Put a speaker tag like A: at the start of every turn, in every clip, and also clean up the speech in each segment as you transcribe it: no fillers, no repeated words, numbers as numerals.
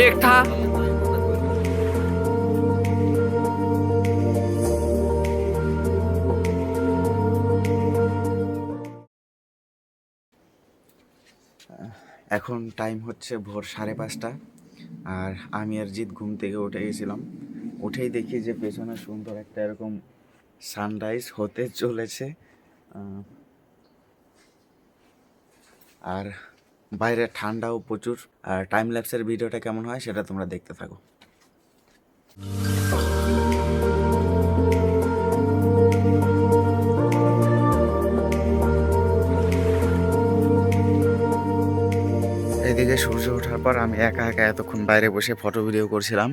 A: एक था
B: এখন টাইম হচ্ছে ভোর 5:30 আর আমি আর জিৎ ঘুম থেকে উঠে গেছিলাম। উঠেই দেখি যে পেছনে সুন্দর একটা এরকম সানরাইজ হতে চলেছে, আর বাইরে ঠান্ডাও প্রচুর। আর টাইম ল্যাপসের ভিডিওটা কেমন হয় সেটা তোমরা দেখতে থাকো। এদিকে সূর্য ওঠার পর আমি একা একা এতক্ষণ বাইরে বসে ফটো ভিডিও করছিলাম,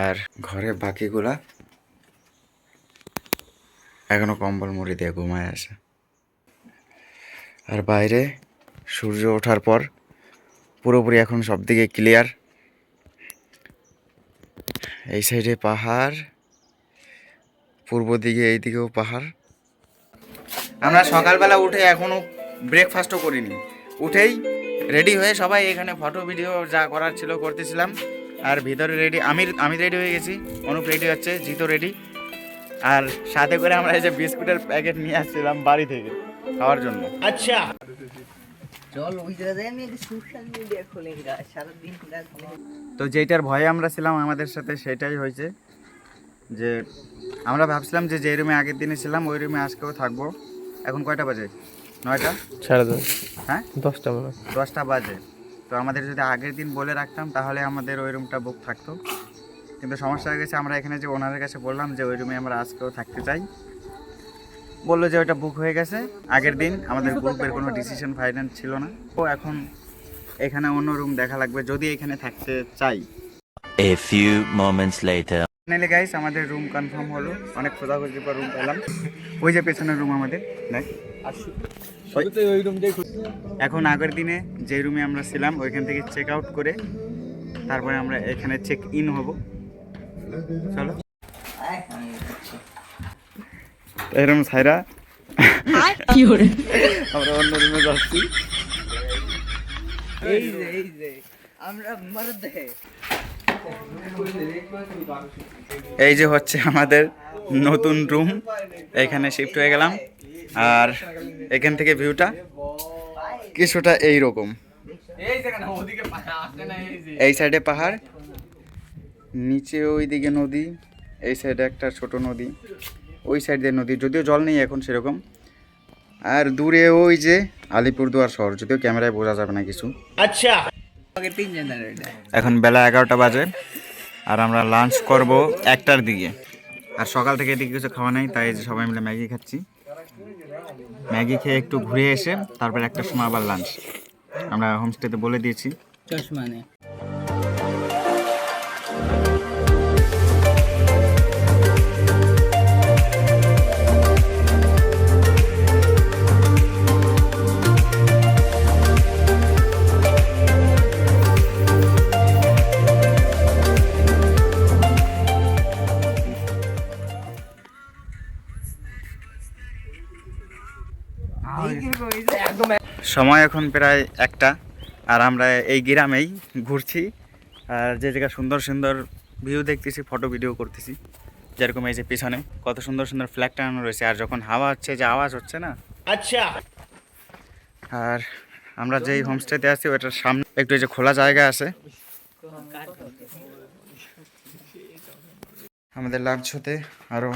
B: আর ঘরে বাকিগুলা এখনো কম্বল মুড়ি দিয়ে ঘুমায় আছে। আর বাইরে সূর্য ওঠার পর পুরোপুরি এখন সব দিকে ক্লিয়ার। এই সাইডে পাহাড়, পূর্ব দিকে এই দিকেও পাহাড়। আমরা সকালবেলা উঠে এখনো ব্রেকফাস্টও করিনি, উঠেই রেডি হয়ে সবাই এখানে ফটো ভিডিও যা করার ছিল করতেছিলাম। আর ভিতরে রেডি, আমি রেডি হয়ে গেছি, অনুপ রেডি হচ্ছে, জিতো রেডি। আর সাথে করে আমরা এই যে বিস্কুটের প্যাকেট নিয়ে আসছিলাম বাড়ি থেকে খাওয়ার জন্য। আচ্ছা তো যেটার ভয়ে আমরা ছিলাম আমাদের সাথে সেটাই হয়েছে, যে আমরা ভাবছিলাম যে রুমে আগের দিনে ছিলাম ওই রুমে আজকেও থাকবো। এখন কয়টা বাজে? 9টা, 10:30। হ্যাঁ 10টা বাজে। তো আমাদের যদি আগের দিন বলে রাখতাম তাহলে আমাদের ওই রুমটা বুক থাকতো, কিন্তু সমস্যা হয়ে গেছে। আমরা এখানে যে ওনারের কাছে বললাম যে ওই রুমে আমরা আজকেও থাকতে চাই, বললো যে ওইটা বুক হয়ে গেছে আগের দিন। আমাদের গ্রুপের কোনো ডিসিশন ফাইনাল ছিল না, তো এখন এখানে অন্য রুম দেখা লাগবে যদি এখানে থাকতে চাই।
C: A few moments later.
B: Finally guys আমাদের রুম কনফার্ম হলো, অনেক খোঁজাখুঁজির পর রুম পেলাম। ওই যে পেছনের রুম আমাদের, দেখ এখন আগের দিনে যে রুমে আমরা ছিলাম ওইখান থেকে চেক আউট করে তারপরে আমরা এখানে চেক ইন হব। চলো এরকম ছাইরা আমরা অন্য রুমে যাচ্ছি। এই যে হচ্ছে আমাদের নতুন রুম, এখানে শিফট হয়ে গেলাম। আর এখান থেকে ভিউটা কিছুটা এইরকম, এই সাইডে পাহাড়, নিচে ওই দিকে নদী, এই সাইডে একটা ছোট নদী, ওই সাইড দিয়ে নদী, যদিও জল নেই এখন সেরকম। আর দূরে ওই যে আলিপুরদুয়ার শহর, যদিও ক্যামেরায় বোঝা যাবে না কিছু। আচ্ছা এখন বেলা 11টা বাজে আর আমরা লাঞ্চ করব 1টার দিকে। আর সকাল থেকে এদিকে কিছু খাওয়া নাই, তাই যে সবাই মিলে ম্যাগি খাচ্ছি। ম্যাগি খেয়ে একটু ঘুরে এসে তারপর 1টার সময় আবার লাঞ্চ। আমরা হোমস্টেতে বলে দিয়েছি। সময় এখন প্রায় 1টা আর আমরা এই গ্রামেই ঘুরছি। আর যে জায়গা সুন্দর সুন্দর ভিউ দেখতেছি, ফটো ভিডিও করতেছি। যেরকম এই যে পিছনে কত সুন্দর সুন্দর ফ্ল্যাগ টানানো রয়েছে, আর যখন হাওয়া হচ্ছে যে আওয়াজ হচ্ছে না। আচ্ছা আর আমরা যেই হোমস্টেতে আছি ওটার সামনে একটু এই যে খোলা জায়গা আছে। আমাদের লাঞ্চ হতে আরও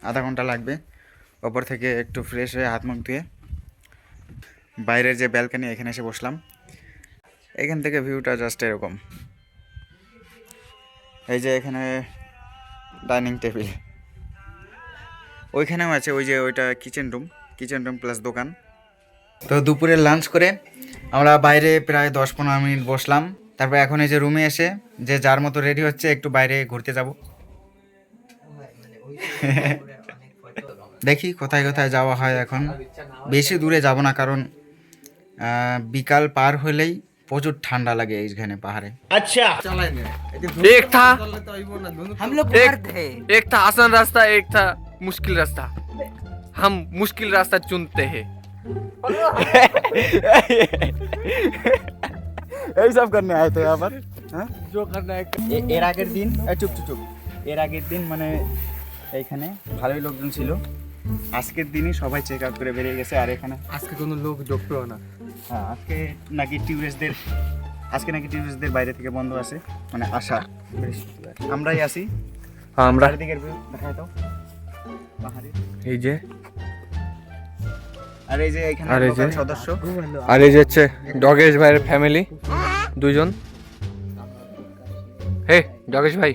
B: আধা ঘন্টা লাগবে। ওপর থেকে একটু ফ্রেশ হয়ে হাত মুখ ধুয়ে বাইরের যে ব্যালকনি এখানে এসে বসলাম। এখান থেকে ভিউটা জাস্ট এরকম। এই যে এখানে ডাইনিং টেবিল, ওইখানেও আছে, ওই যে ওইটা কিচেন রুম প্লাস দোকান। তো দুপুরে লাঞ্চ করে আমরা বাইরে প্রায় 10-15 মিনিট বসলাম। তারপর এখন এই যে রুমে এসে যে যার মতো রেডি হচ্ছে, একটু বাইরে ঘুরতে যাব। দেখি কোথায় কোথায় যাওয়া হয়। এখন বেশি দূরে যাব না, কারণ বিকাল পার হলেই প্রচুর ঠান্ডা লাগে এইখানে পাহাড়ে। আচ্ছা
A: एक था आसान रास्ता, एक था मुश्किल रास्ता। हम मुश्किल रास्ता चुनते हैं।
B: এইসব করনে আয় তো আবার হ্যাঁ
A: जो करना है
B: এর আগের দিন চুপ চুপ চুপ এর আগের দিন মানে এইখানে ভালোই লোকজন ছিল আজকের দিনই সবাই চেক আউট করে বেরিয়ে গেছে আর এখানে
A: आज के कोनो लोग जोड़ते हो ना
B: হ্যাঁ আজকে নাকি টিউরিস্টদের বাইরে থেকে বন্ধ আছে মানে আসা আমরাই আসি
A: हाँ हमरा
B: চারিদিকের ভিউ দেখাই দাও পাহাড়ি
A: এই যে
B: আর এই যে এখানে
A: আর এই যে-
B: local সদস্য
A: আর এই যে হচ্ছে ডগেশ ভাইয়ের ফ্যামিলি দুইজন হে ডগেশ ভাই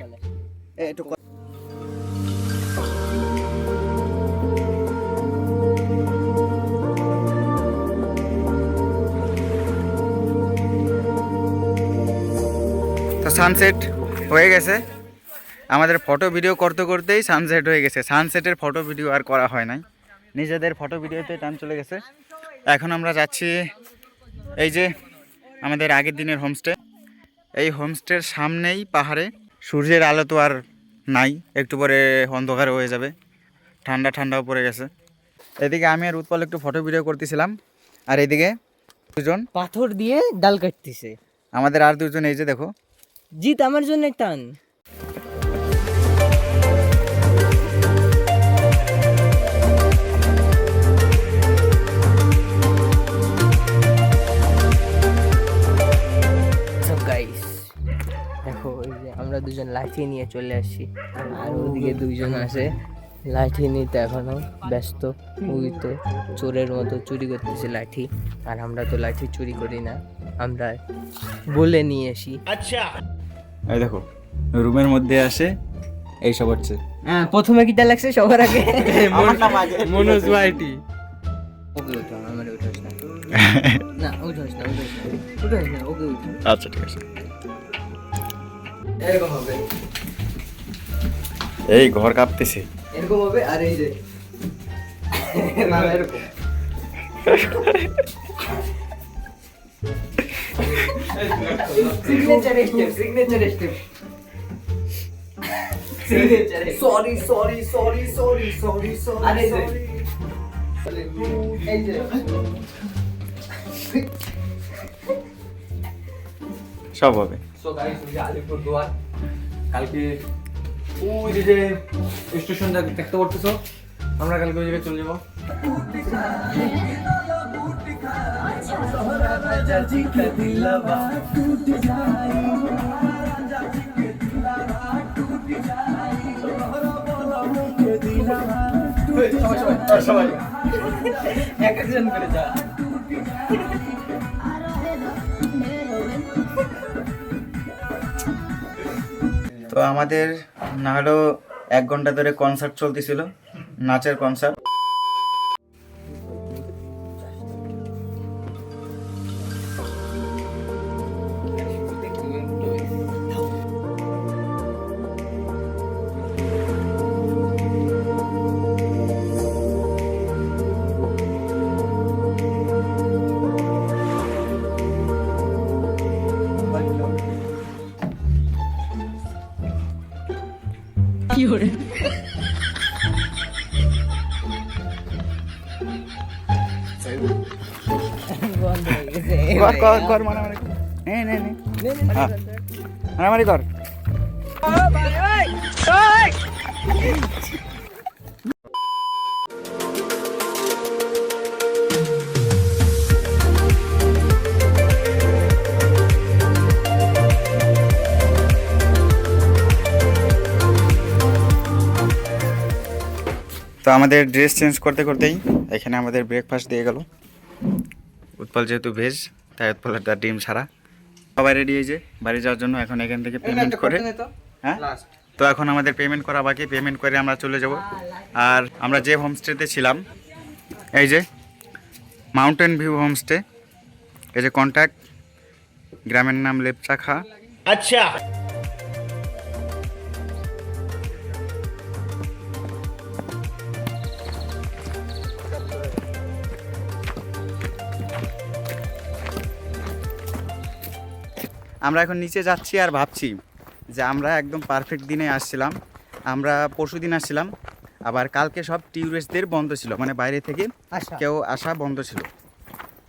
B: একটু তো সানসেট হয়ে গেছে আমাদের ফটো ভিডিও করতে করতেই সানসেট হয়ে গেছে সানসেটের ফটো ভিডিও আর করা হয় নাই নিজেদের ফটো ভিডিওতে টাইম চলে গেছে এখন আমরা যাচ্ছি এই যে আমাদের আগের দিনের হোমস্টে এই হোমস্টের সামনেই পাহাড়ে সূর্যের আলো তো আর নাই একটু পরে অন্ধকার হয়ে যাবে ঠান্ডা ঠান্ডাও পড়ে গেছে এদিকে আমি আর উৎপল একটু ফটো ভিডিও করতেছিলাম আর এদিকে দুজন
D: পাথর দিয়ে ডাল কাটতেছে
B: আমাদের আর দুজন এই যে দেখো
D: জিত আমার জন্য টান গাইস দেখো এই যে আমরা দুজন লাঠি নিয়ে চলে আসছি আর ওদিকে দুইজন আছে লাঠি নিতে এখনো ব্যস্ত ওই তো চোরের মতো চুরি করতেছে লাঠি আর আমরা তো লাঠি চুরি করি না আমরা বলে নিয়ে আসি
B: এই দেখো রুমের মধ্যে আসে এইসব হচ্ছে
D: হ্যাঁ প্রথমে কিটা লাগছে সবার আগে
A: মনোজ ভাইটি
D: ওকে উঠাও আমার উঠাস না না উঠাস না ওকে উঠাও
B: আচ্ছা ঠিক আছে
D: এরকম হবে
B: এই ঘর কাঁপতেছে
D: এরকম হবে আর এই যে না এরকম সিগনেচার স্টেপ সরি আরে যে এই যে
B: সব হবে
A: সো গাইস ওই যে আলিপুরদুয়ার কালকে ওই যে স্টেশন দেখতে করতেছো আমরা কালকে ওই জায়গায় চলে যাবো
D: সবাই একজন করে যা
B: তো আমাদের না হলেও 1 ঘন্টা ধরে কনসার্ট চলতেছিল নাচের কনসার্ট
D: বন্ধ হয়ে গেছে
B: কর মারামারি কর নে নে নে হ্যাঁ মারামারি কর তো আমাদের ড্রেস চেঞ্জ করতে করতেই এখানে আমাদের ব্রেকফাস্ট দিয়ে গেল উৎপল যেহেতু ভেজ তাই উৎপলের তার ডিম ছাড়া সবাই রেডি হয়েছে বাড়ি যাওয়ার জন্য এখন এখান থেকে পেমেন্ট করে হ্যাঁ তো এখন আমাদের পেমেন্ট করা বাকি পেমেন্ট করে আমরা চলে যাব আর আমরা যে হোমস্টেতে ছিলাম এই যে মাউন্টেন ভিউ হোমস্টে এই যে কন্ট্যাক্ট গ্রামের নাম লেপচাখা
E: अच्छा
B: আমরা এখন নিচে যাচ্ছি আর ভাবছি যে আমরা একদম পারফেক্ট দিনে আসছিলাম আমরা পরশু দিন আসছিলাম আবার কালকে সব ট্যুরিস্টদের বন্ধ ছিল মানে বাইরে থেকে
D: আচ্ছা
B: কেউ আসা বন্ধ ছিল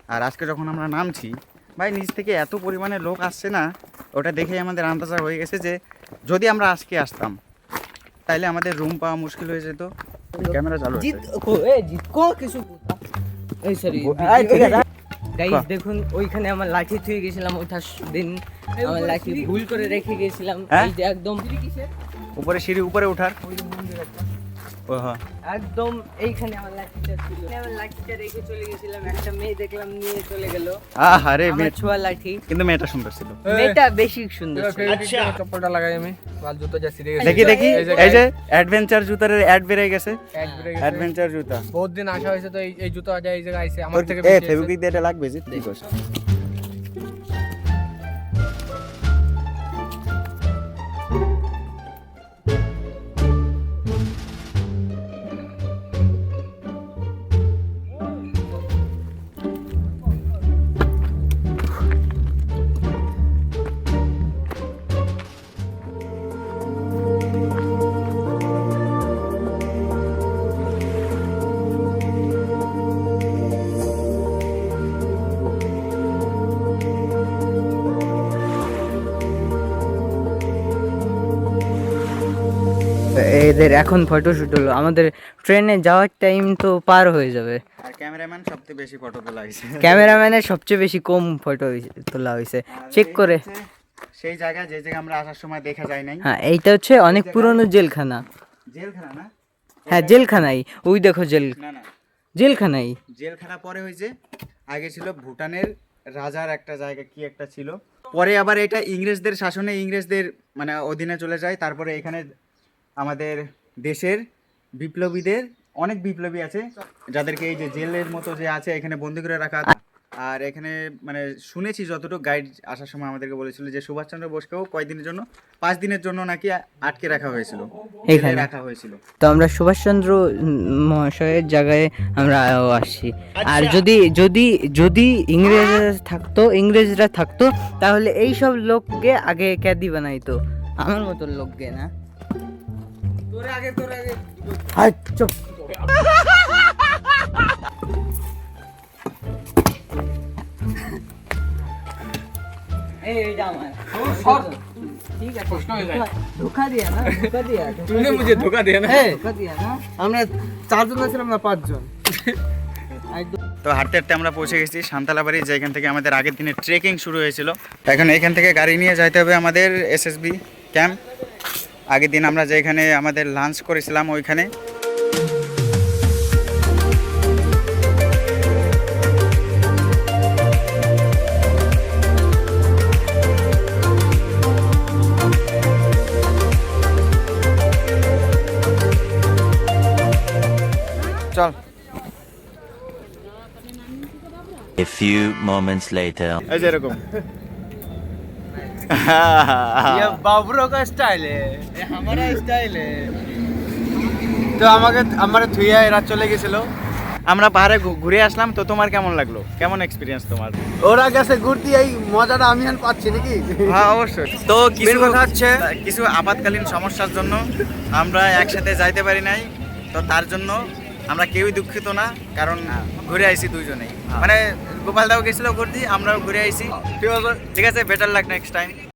B: আর আজকে যখন আমরা নামছি ভাই নিচ থেকে এত পরিমাণে লোক আসছে না, ওটা দেখেই আমাদের আন্দাজা হয়ে গেছে যে যদি আমরা আজকে আসতাম তাহলে আমাদের রুম পাওয়া মুশকিল হয়ে যেত। ক্যামেরা চালু আছে।
D: জিত কো কিছু এই সরি গাইস দেখুন ওইখানে আমার লাঠি থুয়ে গেছিলাম ওইটা দিন, আমার লাঠি ভুল করে রেখে গেছিলাম। এই যে একদম
B: উপরে সিঁড়ি উপরে ওঠার ও হ্যাঁ
D: একদম এইখানে আমার লাঠিটা ছিল, আমার লাঠিটা রেখে চলে গেছিলাম। একটা মেয়ে দেখলাম নিয়ে চলে গেল
B: আরে
D: আমার
B: মেয়ে,
D: ছোঁয়া লাঠি।
B: কিন্তু মেয়েটা সুন্দর ছিল।
D: মেয়েটা বেশি সুন্দর ছিল।
A: আচ্ছা চপ্পলটা লাগাই আমি, বাল জুতো যা ছিঁড়ে গেছে।
B: দেখি দেখি এই যে অ্যাডভেঞ্চার জুতার অ্যাড বেড়ে গেছে। অ্যাডভেঞ্চার জুতা
A: বহুত দিন আসা হয়েছে তো এই জুতো আজ এই জায়গায় আইছে আমার
B: তোর
A: থেকে
B: এ
A: বেশি হয়েছে।
B: ফেব্রিক দিয়ে এটা লাগবে যে তুই কস।
D: এদের এখন ফটোশুট হলো, আমাদের ট্রেনে যাওয়ার টাইম তো পার হয়ে যাবে।
B: আর ক্যামেরাম্যান সবচেয়ে বেশি ফটো তোলা হয়েছে।
D: ক্যামেরাম্যানের সবচেয়ে বেশি কম ফটো তোলা হয়েছে, চেক করে।
B: সেই জায়গা যে জায়গা আমরা আসার সময় দেখা যায় নাই।
D: হ্যাঁ এইটা হচ্ছে অনেক পুরনো জেলখানা।
B: জেলখানা না?
D: হ্যাঁ জেলখানাই, ওই দেখো
B: না না,
D: জেলখানাই।
B: জেলখানা পরে হয়েছে, আগে ছিল ভুটানের রাজার একটা জায়গা কি একটা ছিল, পরে আবার এটা ইংরেজদের শাসনে ইংরেজদের মানে অধীনে চলে যায়। তারপরে এখানে আমাদের দেশের বিপ্লবীদের অনেক বিপ্লবী আছে যাদেরকে এই যে জেলের মতো যে আছে এখানে বন্দি করে রাখা। আর এখানে মানে শুনেছি যতটুকু গাইড আসার সময় আমাদেরকে বলেছিল যে সুভাষচন্দ্র বোসকেও কয়েকদিনের জন্য 5 দিনের জন্য নাকি আটকে রাখা হয়েছিল,
D: এখানে
B: জেলে রাখা হয়েছিল।
D: তো আমরা সুভাষচন্দ্র মহাশয়ের জায়গায় আমরা আসছি। আর যদি যদি যদি ইংরেজরা থাকতো তাহলে এই সব লোককে আগে ক্যাদি বানাইতো, আমার মতো লোককে না। তোর আগে হাই চুপ। এইটা আমার ঠিক আছে, ধোকা দিয়া না, ধোকা দিয়া
A: तूने मुझे धोखा दिया ना।
D: ধোকা দিয়া না। আমরা 4 জন ছিলাম না 5 জন।
B: তো হাঁটতে হাঁটতে আমরা পৌঁছে গেছি সান্তালাবাড়ি, যেখান থেকে আমাদের আগের দিনে ট্রেকিং শুরু হয়েছিল। এখন এখান থেকে গাড়ি নিয়ে যাইতে হবে আমাদের এসএসবি ক্যাম্প। আগের দিন আমরা যেখানে আমাদের লাঞ্চ করেছিলাম ওইখানে। চল
C: A few moments later.
B: এই যে এরকম
A: ये बाबरों का स्टाइल है, ये हमारा स्टाइल है। তো আমারে থুইয়া এরা চলে গেছিল।
B: আমরা পাহাড়ে ঘুরে আসলাম। তো তোমার কেমন লাগলো, কেমন এক্সপিরিয়েন্স তোমার?
A: ওরা গেছে ঘুরতে, এই মজাটা আমি এখন পাচ্ছি নাকি?
B: হ্যাঁ অবশ্যই। তো কিছু
A: কথা হচ্ছে
B: কিছু আপাতকালীন সমস্যার জন্য আমরা একসাথে যাইতে পারি নাই। তো তার জন্য আমরা কেউই দুঃখিত না, কারণ ঘুরে আইছি দুইজনেই। মানে গোপাল দাও গেছিল ঘুরতে, আমরাও ঘুরে আইছি। ঠিক আছে, বেটার লাক নেক্সট টাইম।